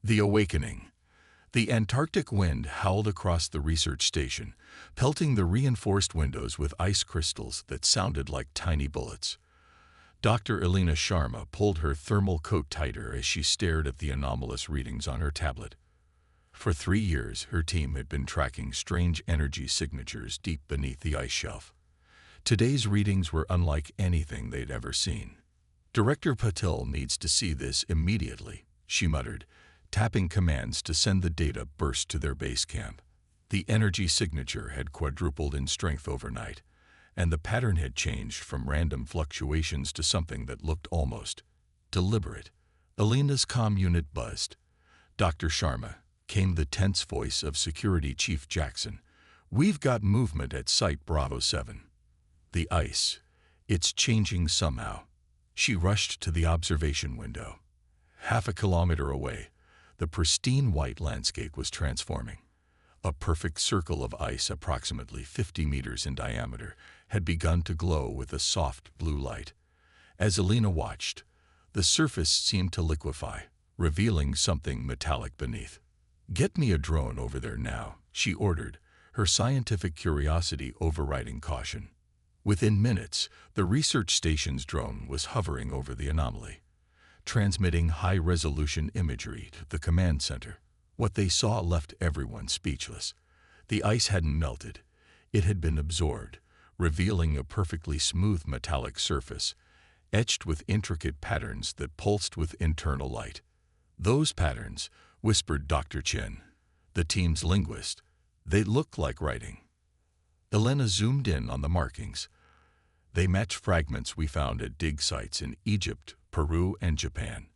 The Awakening. The Antarctic wind howled across the research station, pelting the reinforced windows with ice crystals that sounded like tiny bullets. Dr. Elena Sharma pulled her thermal coat tighter as she stared at the anomalous readings on her tablet. For 3 years, her team had been tracking strange energy signatures deep beneath the ice shelf. Today's readings were unlike anything they'd ever seen. "Director Patil needs to see this immediately," she muttered, tapping commands to send the data burst to their base camp. The energy signature had quadrupled in strength overnight, and the pattern had changed from random fluctuations to something that looked almost deliberate. Elena's comm unit buzzed. "Dr. Sharma," came the tense voice of Security Chief Jackson. "We've got movement at Site Bravo 7. The ice. It's changing somehow." She rushed to the observation window. Half a kilometer away, the pristine white landscape was transforming. A perfect circle of ice approximately 50 meters in diameter had begun to glow with a soft blue light. As Elena watched, the surface seemed to liquefy, revealing something metallic beneath. "Get me a drone over there now," she ordered, her scientific curiosity overriding caution. Within minutes, the research station's drone was hovering over the anomaly, transmitting high-resolution imagery to the command center. What they saw left everyone speechless. The ice hadn't melted. It had been absorbed, revealing a perfectly smooth metallic surface, etched with intricate patterns that pulsed with internal light. "Those patterns," whispered Dr. Chen, the team's linguist, "they look like writing." Elena zoomed in on the markings. They match fragments we found at dig sites in Egypt, Peru, and Japan.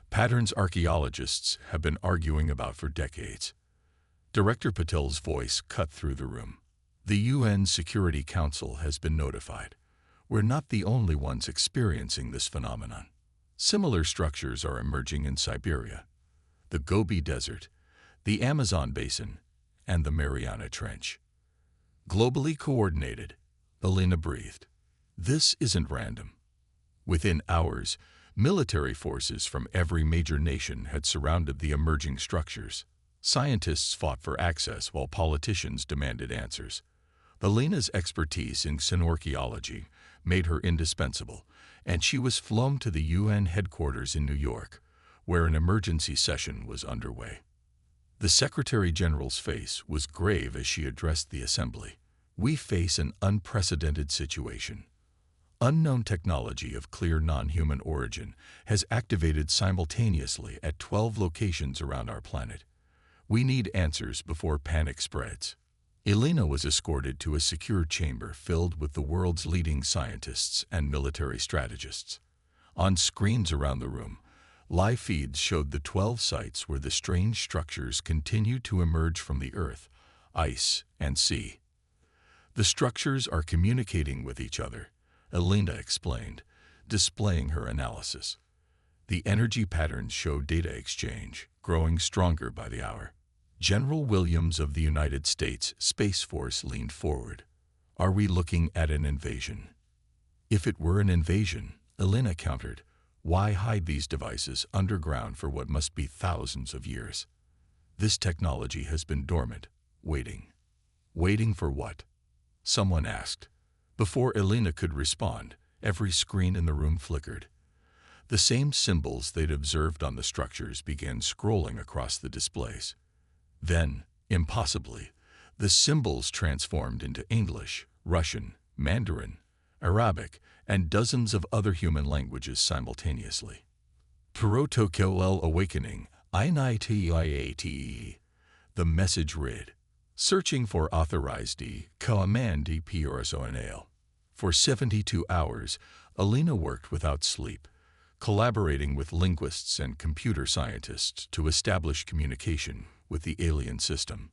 Patterns archaeologists have been arguing about for decades. Director Patil's voice cut through the room. "The UN Security Council has been notified. We're not the only ones experiencing this phenomenon. Similar structures are emerging in Siberia, the Gobi Desert, the Amazon Basin, and the Mariana Trench." "Globally coordinated," Elena breathed. "This isn't random." Within hours, military forces from every major nation had surrounded the emerging structures. Scientists fought for access while politicians demanded answers. Elena's expertise in xenorchaeology made her indispensable, and she was flown to the UN headquarters in New York, where an emergency session was underway. The Secretary General's face was grave as she addressed the assembly. "We face an unprecedented situation. Unknown technology of clear non-human origin has activated simultaneously at 12 locations around our planet. We need answers before panic spreads." Elena was escorted to a secure chamber filled with the world's leading scientists and military strategists. On screens around the room, live feeds showed the 12 sites where the strange structures continued to emerge from the earth, ice, and sea. "The structures are communicating with each other," Elena explained, displaying her analysis. "The energy patterns show data exchange, growing stronger by the hour." General Williams of the United States Space Force leaned forward. "Are we looking at an invasion?" "If it were an invasion," Elena countered, "why hide these devices underground for what must be thousands of years? This technology has been dormant, waiting." "Waiting for what?" someone asked. Before Elena could respond, every screen in the room flickered. The same symbols they'd observed on the structures began scrolling across the displays. Then, impossibly, the symbols transformed into English, Russian, Mandarin, Arabic, and dozens of other human languages simultaneously. "Protocol Awakening, INITIATE," the message read. "Searching for authorized command personnel." For 72 hours, Elena worked without sleep, collaborating with linguists and computer scientists to establish communication with the alien system.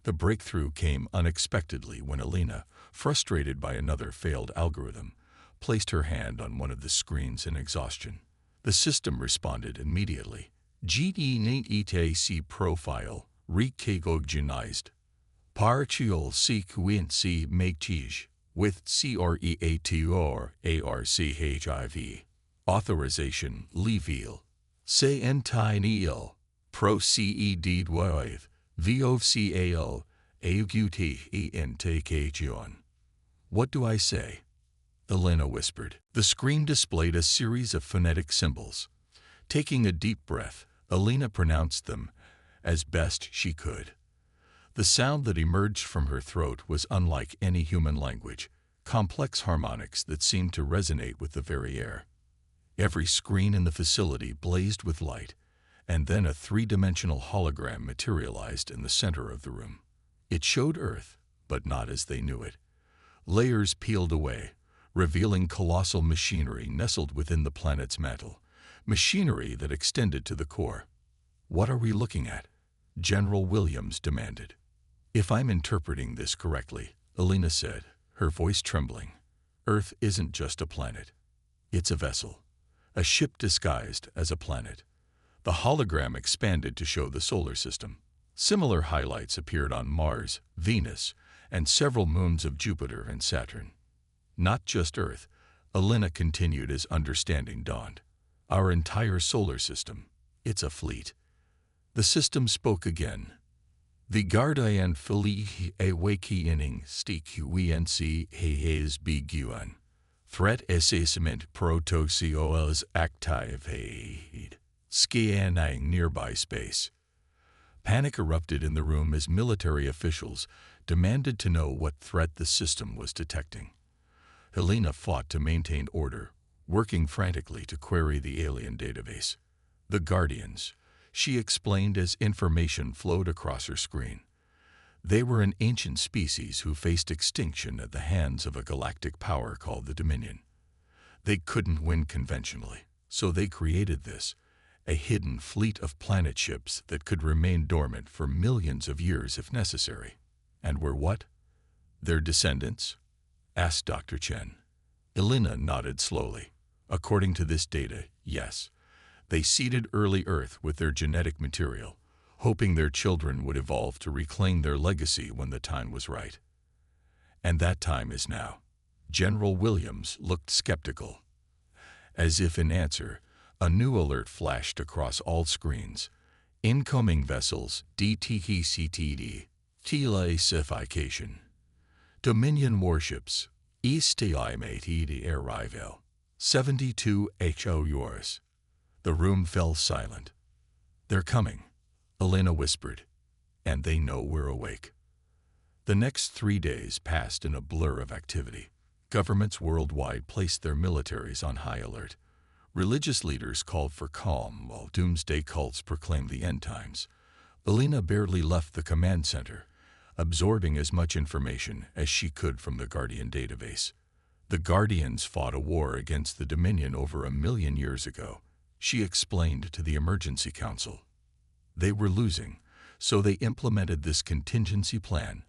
The breakthrough came unexpectedly when Elena, frustrated by another failed algorithm, placed her hand on one of the screens in exhaustion. The system responded immediately. "GDNETAC profile recognized. Partial sequence match with CREATOR ARCHIV. Authorization level. Say entire Proced with VOCAL AUQTENTKHUN. What do I say? Elena whispered. The screen displayed a series of phonetic symbols. Taking a deep breath, Elena pronounced them as best she could. The sound that emerged from her throat was unlike any human language, complex harmonics that seemed to resonate with the very air. Every screen in the facility blazed with light, and then a three-dimensional hologram materialized in the center of the room. It showed Earth, but not as they knew it. Layers peeled away, revealing colossal machinery nestled within the planet's mantle, machinery that extended to the core. What are we looking at? General Williams demanded. If I'm interpreting this correctly, Elena said, her voice trembling, Earth isn't just a planet. It's a vessel, a ship disguised as a planet. The hologram expanded to show the solar system. Similar highlights appeared on Mars, Venus, and several moons of Jupiter and Saturn. Not just Earth, Elena continued as understanding dawned. Our entire solar system. It's a fleet. The system spoke again. The Guardian Fili Awakening Stiq Hayes Biguan. Threat assessment protocols activated. Scanning nearby space. Panic erupted in the room as military officials demanded to know what threat the system was detecting. Helena fought to maintain order, working frantically to query the alien database. The Guardians, she explained as information flowed across her screen. They were an ancient species who faced extinction at the hands of a galactic power called the Dominion. They couldn't win conventionally, so they created this, a hidden fleet of planet ships that could remain dormant for millions of years if necessary. And were what? Their descendants? Asked Dr. Chen. Elena nodded slowly. According to this data, yes. They seeded early Earth with their genetic material, hoping their children would evolve to reclaim their legacy when the time was right. And that time is now. General Williams looked skeptical. As if in answer, a new alert flashed across all screens. Incoming vessels, DTCTD, Telesification. Dominion warships, Estimate arrival. 72 HOURs. The room fell silent. They're coming, Elena whispered, and they know we're awake. The next 3 days passed in a blur of activity. Governments worldwide placed their militaries on high alert. Religious leaders called for calm while doomsday cults proclaimed the end times. Elena barely left the command center, absorbing as much information as she could from the Guardian database. The Guardians fought a war against the Dominion over 1 million years ago, she explained to the Emergency Council. They were losing, so they implemented this contingency plan,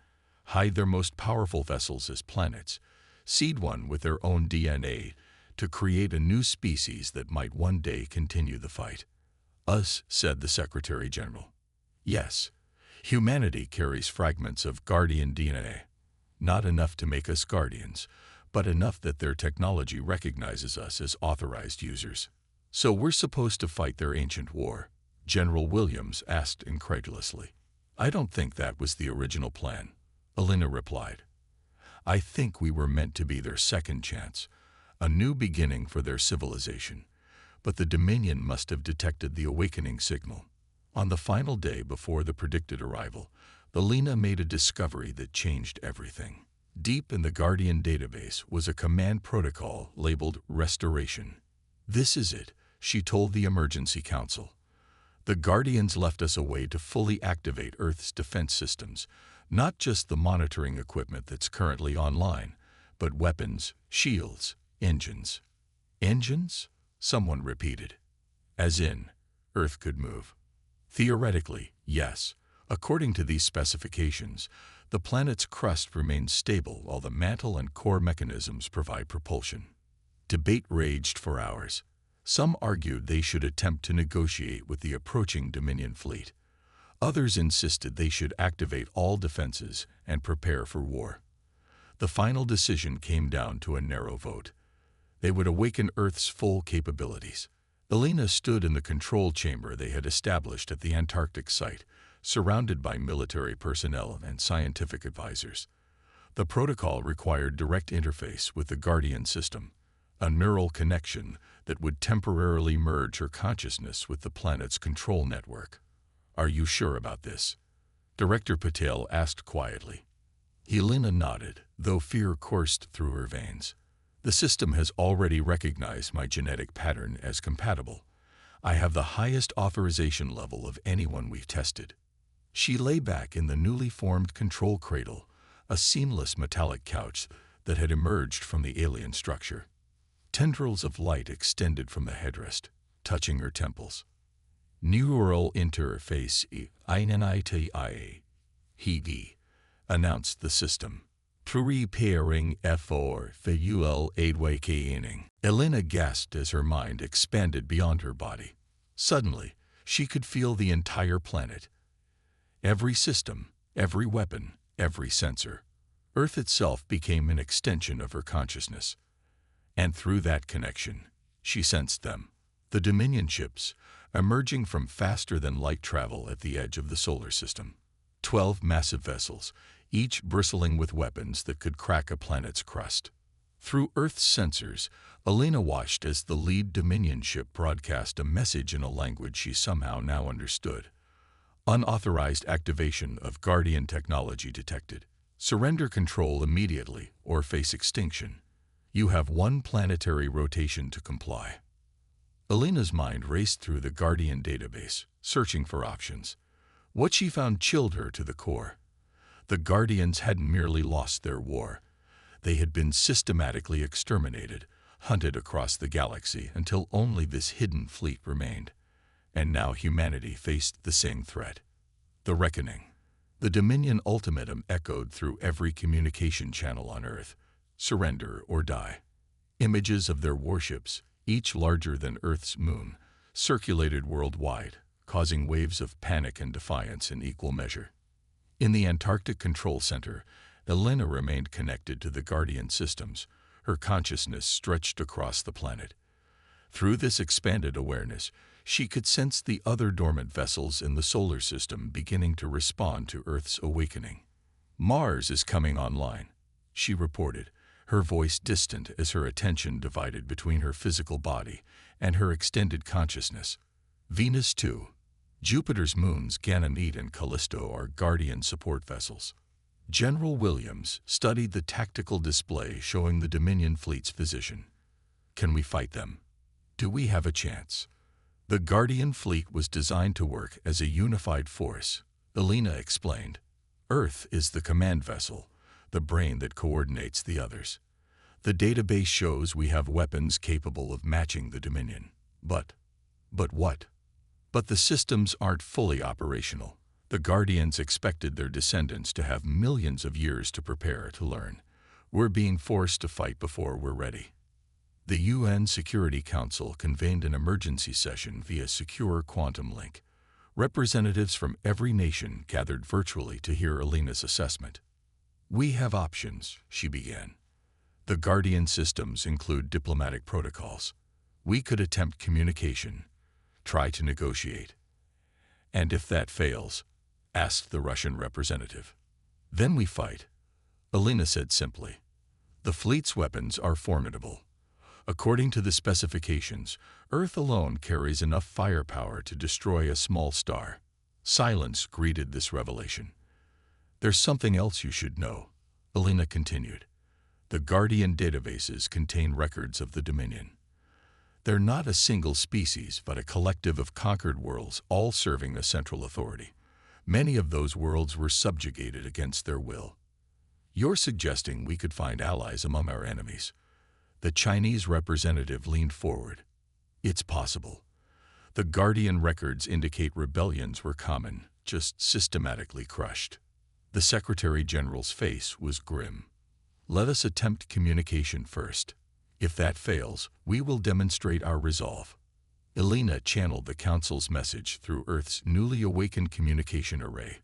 hide their most powerful vessels as planets, seed one with their own DNA, to create a new species that might one day continue the fight. Us, said the Secretary General. Yes, humanity carries fragments of Guardian DNA. Not enough to make us Guardians, but enough that their technology recognizes us as authorized users. So we're supposed to fight their ancient war? General Williams asked incredulously. I don't think that was the original plan, Elena replied. I think we were meant to be their second chance, a new beginning for their civilization, but the Dominion must have detected the awakening signal. On the final day before the predicted arrival, Elena made a discovery that changed everything. Deep in the Guardian database was a command protocol labeled Restoration. This is it, she told the Emergency Council. The Guardians left us a way to fully activate Earth's defense systems, not just the monitoring equipment that's currently online, but weapons, shields, engines. Engines? Someone repeated. As in, Earth could move. Theoretically, yes. According to these specifications, the planet's crust remains stable while the mantle and core mechanisms provide propulsion. Debate raged for hours. Some argued they should attempt to negotiate with the approaching Dominion fleet. Others insisted they should activate all defenses and prepare for war. The final decision came down to a narrow vote. They would awaken Earth's full capabilities. Elena stood in the control chamber they had established at the Antarctic site, surrounded by military personnel and scientific advisors. The protocol required direct interface with the Guardian system, a neural connection that would temporarily merge her consciousness with the planet's control network. "Are you sure about this?" Director Patel asked quietly. Elena nodded, though fear coursed through her veins. "The system has already recognized my genetic pattern as compatible. I have the highest authorization level of anyone we've tested." She lay back in the newly formed control cradle, a seamless metallic couch that had emerged from the alien structure. Tendrils of light extended from the headrest, touching her temples. "Neural interface Infinity," he announced the system. "Preparing for fuel awakening." Elena gasped as her mind expanded beyond her body. Suddenly, she could feel the entire planet. Every system, every weapon, every sensor. Earth itself became an extension of her consciousness. And through that connection, she sensed them. The Dominion ships, emerging from faster-than-light travel at the edge of the solar system. 12 massive vessels, each bristling with weapons that could crack a planet's crust. Through Earth's sensors, Elena watched as the lead Dominion ship broadcast a message in a language she somehow now understood. "Unauthorized activation of Guardian technology detected. Surrender control immediately or face extinction. You have one planetary rotation to comply." Elena's mind raced through the Guardian database, searching for options. What she found chilled her to the core. The Guardians hadn't merely lost their war. They had been systematically exterminated, hunted across the galaxy until only this hidden fleet remained. And now humanity faced the same threat. The reckoning. The Dominion ultimatum echoed through every communication channel on Earth. Surrender or die. Images of their warships, each larger than Earth's moon, circulated worldwide, causing waves of panic and defiance in equal measure. In the Antarctic Control Center, Elena remained connected to the Guardian systems, her consciousness stretched across the planet. Through this expanded awareness, she could sense the other dormant vessels in the solar system beginning to respond to Earth's awakening. "Mars is coming online," she reported, her voice distant as her attention divided between her physical body and her extended consciousness. "Venus too. Jupiter's moons Ganymede and Callisto are Guardian support vessels." General Williams studied the tactical display showing the Dominion fleet's position. "Can we fight them? Do we have a chance?" The Guardian fleet was designed to work as a unified force, Elena explained. "Earth is the command vessel, the brain that coordinates the others. The database shows we have weapons capable of matching the Dominion. But what? But the systems aren't fully operational. The Guardians expected their descendants to have millions of years to prepare to learn. We're being forced to fight before we're ready." The UN Security Council convened an emergency session via secure quantum link. Representatives from every nation gathered virtually to hear Elena's assessment. "We have options," she began. "The Guardian systems include diplomatic protocols. We could attempt communication, try to negotiate. And if that fails," asked the Russian representative. "Then we fight," Elena said simply. "The fleet's weapons are formidable. According to the specifications, Earth alone carries enough firepower to destroy a small star." Silence greeted this revelation. "There's something else you should know," Elena continued. "The Guardian databases contain records of the Dominion. They're not a single species, but a collective of conquered worlds, all serving a central authority. Many of those worlds were subjugated against their will. You're suggesting we could find allies among our enemies." The Chinese representative leaned forward. "It's possible. The Guardian records indicate rebellions were common, just systematically crushed." The Secretary General's face was grim. "Let us attempt communication first. If that fails, we will demonstrate our resolve." Elena channeled the Council's message through Earth's newly awakened communication array.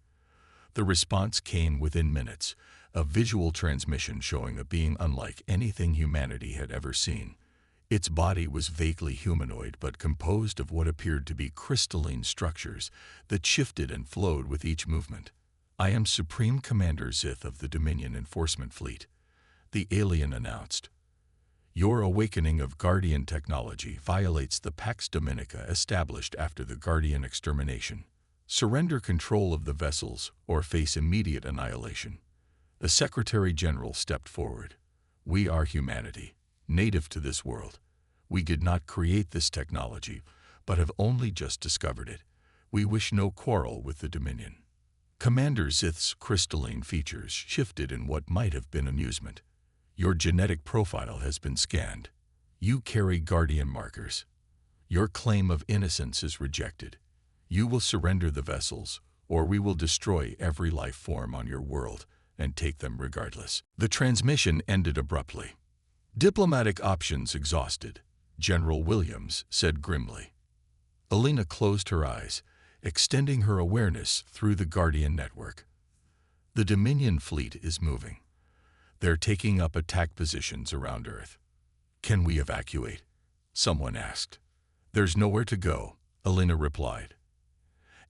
The response came within minutes, a visual transmission showing a being unlike anything humanity had ever seen. Its body was vaguely humanoid but composed of what appeared to be crystalline structures that shifted and flowed with each movement. "I am Supreme Commander Zith of the Dominion Enforcement Fleet," the alien announced. "Your awakening of Guardian technology violates the Pax Dominica established after the Guardian extermination. Surrender control of the vessels or face immediate annihilation." The Secretary General stepped forward. "We are humanity, native to this world. We did not create this technology, but have only just discovered it. We wish no quarrel with the Dominion." Commander Zith's crystalline features shifted in what might have been amusement. "Your genetic profile has been scanned. You carry Guardian markers. Your claim of innocence is rejected. You will surrender the vessels, or we will destroy every life form on your world and take them regardless." The transmission ended abruptly. "Diplomatic options exhausted," General Williams said grimly. Alina closed her eyes, extending her awareness through the Guardian network. "The Dominion fleet is moving. They're taking up attack positions around Earth." "Can we evacuate?" someone asked. "There's nowhere to go," Alina replied.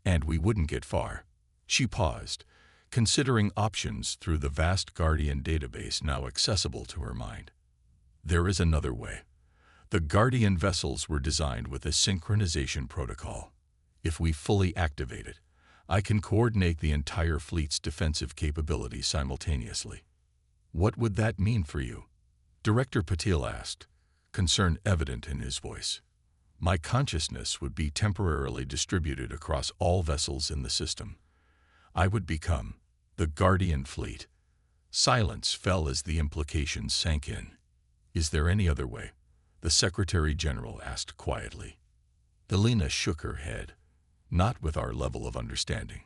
"And we wouldn't get far." She paused, considering options through the vast Guardian database now accessible to her mind. "There is another way. The Guardian vessels were designed with a synchronization protocol. If we fully activate it, I can coordinate the entire fleet's defensive capability simultaneously." "What would that mean for you?" Director Patil asked, concern evident in his voice. "My consciousness would be temporarily distributed across all vessels in the system. I would become the Guardian fleet." Silence fell as the implications sank in. "Is there any other way?" the Secretary General asked quietly. Alina shook her head. "Not with our level of understanding.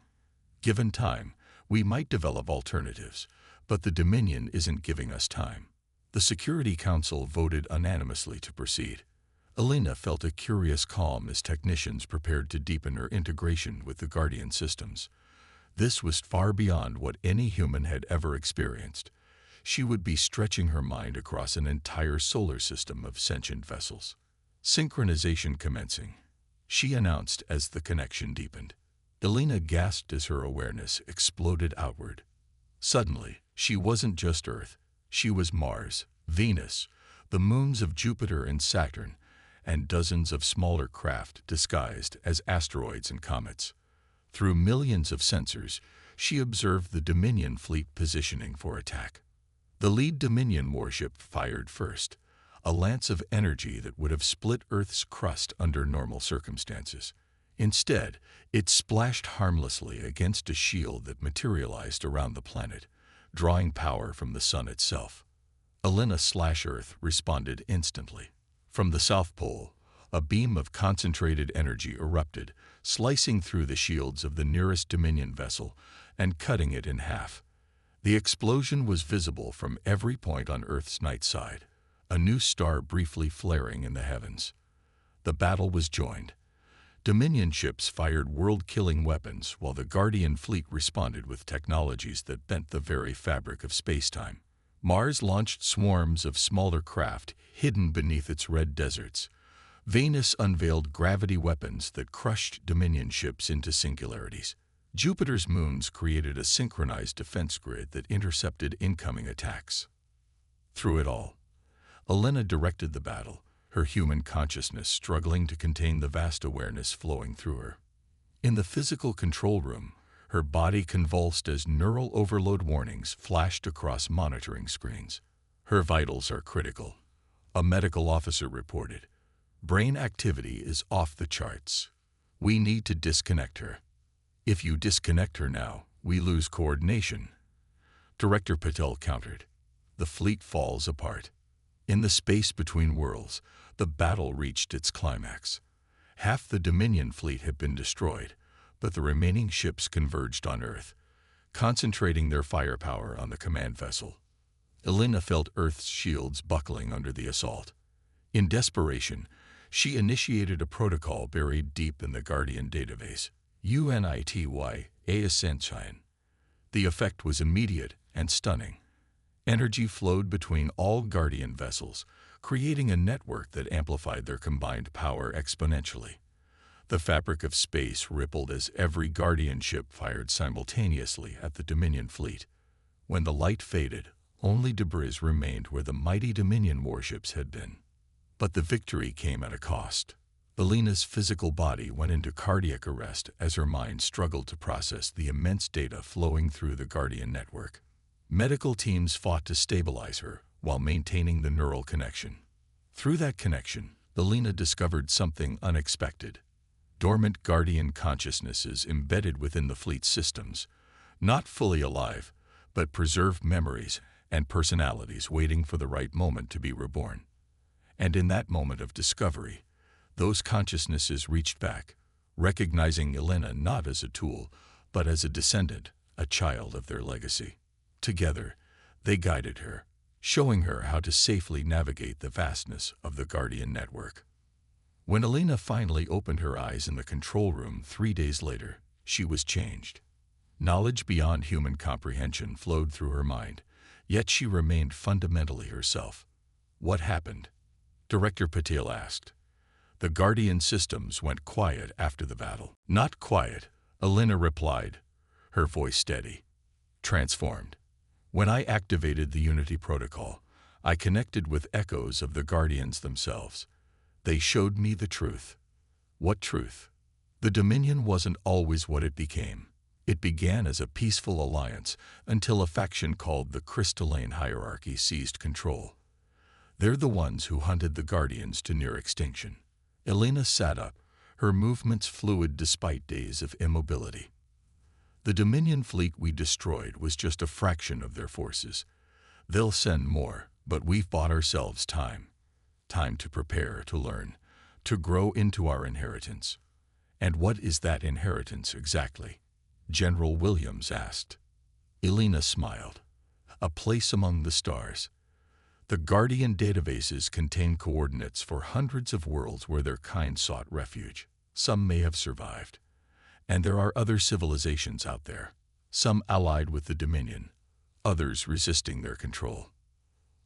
Given time, we might develop alternatives, but the Dominion isn't giving us time." The Security Council voted unanimously to proceed. Alina felt a curious calm as technicians prepared to deepen her integration with the Guardian systems. This was far beyond what any human had ever experienced. She would be stretching her mind across an entire solar system of sentient vessels. "Synchronization commencing," she announced as the connection deepened. Alina gasped as her awareness exploded outward. Suddenly, she wasn't just Earth. She was Mars, Venus, the moons of Jupiter and Saturn, and dozens of smaller craft disguised as asteroids and comets. Through millions of sensors, she observed the Dominion fleet positioning for attack. The lead Dominion warship fired first, a lance of energy that would have split Earth's crust under normal circumstances. Instead, it splashed harmlessly against a shield that materialized around the planet, drawing power from the sun itself. Alina/Earth responded instantly. From the South Pole, a beam of concentrated energy erupted, slicing through the shields of the nearest Dominion vessel and cutting it in half. The explosion was visible from every point on Earth's night side, a new star briefly flaring in the heavens. The battle was joined. Dominion ships fired world-killing weapons while the Guardian fleet responded with technologies that bent the very fabric of space-time. Mars launched swarms of smaller craft hidden beneath its red deserts. Venus unveiled gravity weapons that crushed Dominion ships into singularities. Jupiter's moons created a synchronized defense grid that intercepted incoming attacks. Through it all, Alina directed the battle, her human consciousness struggling to contain the vast awareness flowing through her. In the physical control room, her body convulsed as neural overload warnings flashed across monitoring screens. "Her vitals are critical," a medical officer reported. "Brain activity is off the charts. We need to disconnect her." "If you disconnect her now, we lose coordination," Director Patel countered. "The fleet falls apart." In the space between worlds, the battle reached its climax. Half the Dominion fleet had been destroyed, but the remaining ships converged on Earth, concentrating their firepower on the command vessel. Alina felt Earth's shields buckling under the assault. In desperation, she initiated a protocol buried deep in the Guardian database, HFY Sci-Fi. The effect was immediate and stunning. Energy flowed between all Guardian vessels, creating a network that amplified their combined power exponentially. The fabric of space rippled as every Guardian ship fired simultaneously at the Dominion fleet. When the light faded, only debris remained where the mighty Dominion warships had been. But the victory came at a cost. Alina's physical body went into cardiac arrest as her mind struggled to process the immense data flowing through the Guardian network. Medical teams fought to stabilize her while maintaining the neural connection. Through that connection, Alina discovered something unexpected. Dormant Guardian consciousnesses embedded within the fleet's systems, not fully alive, but preserved memories and personalities waiting for the right moment to be reborn. And in that moment of discovery, those consciousnesses reached back, recognizing Alina not as a tool, but as a descendant, a child of their legacy. Together, they guided her, showing her how to safely navigate the vastness of the Guardian network. When Alina finally opened her eyes in the control room 3 days later, she was changed. Knowledge beyond human comprehension flowed through her mind, yet she remained fundamentally herself. What happened? Director Patel asked. The Guardian systems went quiet after the battle. Not quiet, Alina replied, her voice steady. Transformed. When I activated the Unity protocol, I connected with echoes of the Guardians themselves. They showed me the truth. What truth? The Dominion wasn't always what it became. It began as a peaceful alliance until a faction called the Crystalline Hierarchy seized control. They're the ones who hunted the Guardians to near extinction. Alina sat up, her movements fluid despite days of immobility. The Dominion fleet we destroyed was just a fraction of their forces. They'll send more, but we've bought ourselves time. Time to prepare, to learn, to grow into our inheritance. And what is that inheritance exactly? General Williams asked. Alina smiled. A place among the stars. The Guardian databases contain coordinates for hundreds of worlds where their kind sought refuge. Some may have survived. And there are other civilizations out there, some allied with the Dominion, others resisting their control.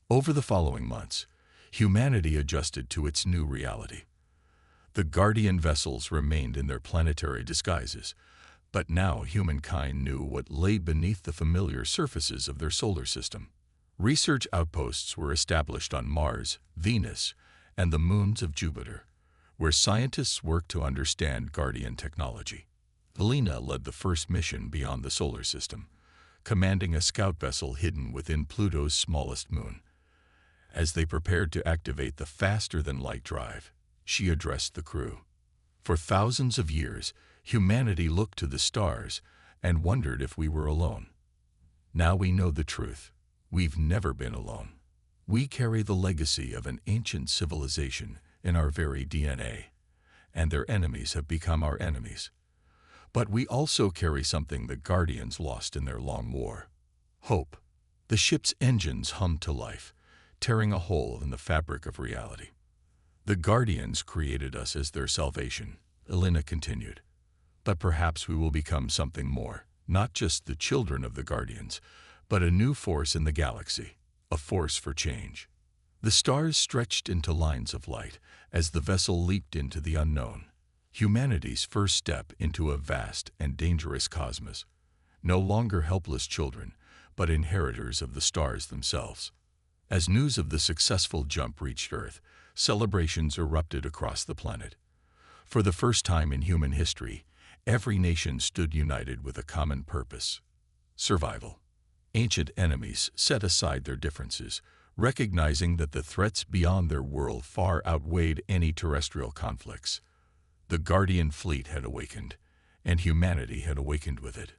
Over the following months, humanity adjusted to its new reality. The Guardian vessels remained in their planetary disguises, but now humankind knew what lay beneath the familiar surfaces of their solar system. Research outposts were established on Mars, Venus, and the moons of Jupiter, where scientists worked to understand Guardian technology. Alina led the first mission beyond the solar system, commanding a scout vessel hidden within Pluto's smallest moon. As they prepared to activate the faster-than-light drive, she addressed the crew. For thousands of years, humanity looked to the stars and wondered if we were alone. Now we know the truth. We've never been alone. We carry the legacy of an ancient civilization in our very DNA, and their enemies have become our enemies. But we also carry something the Guardians lost in their long war. Hope. The ship's engines hummed to life, tearing a hole in the fabric of reality. The Guardians created us as their salvation, Alina continued. But perhaps we will become something more, not just the children of the Guardians, but a new force in the galaxy, a force for change. The stars stretched into lines of light as the vessel leaped into the unknown, humanity's first step into a vast and dangerous cosmos. No longer helpless children, but inheritors of the stars themselves. As news of the successful jump reached Earth, celebrations erupted across the planet. For the first time in human history, every nation stood united with a common purpose: survival. Ancient enemies set aside their differences, recognizing that the threats beyond their world far outweighed any terrestrial conflicts. The Guardian fleet had awakened, and humanity had awakened with it.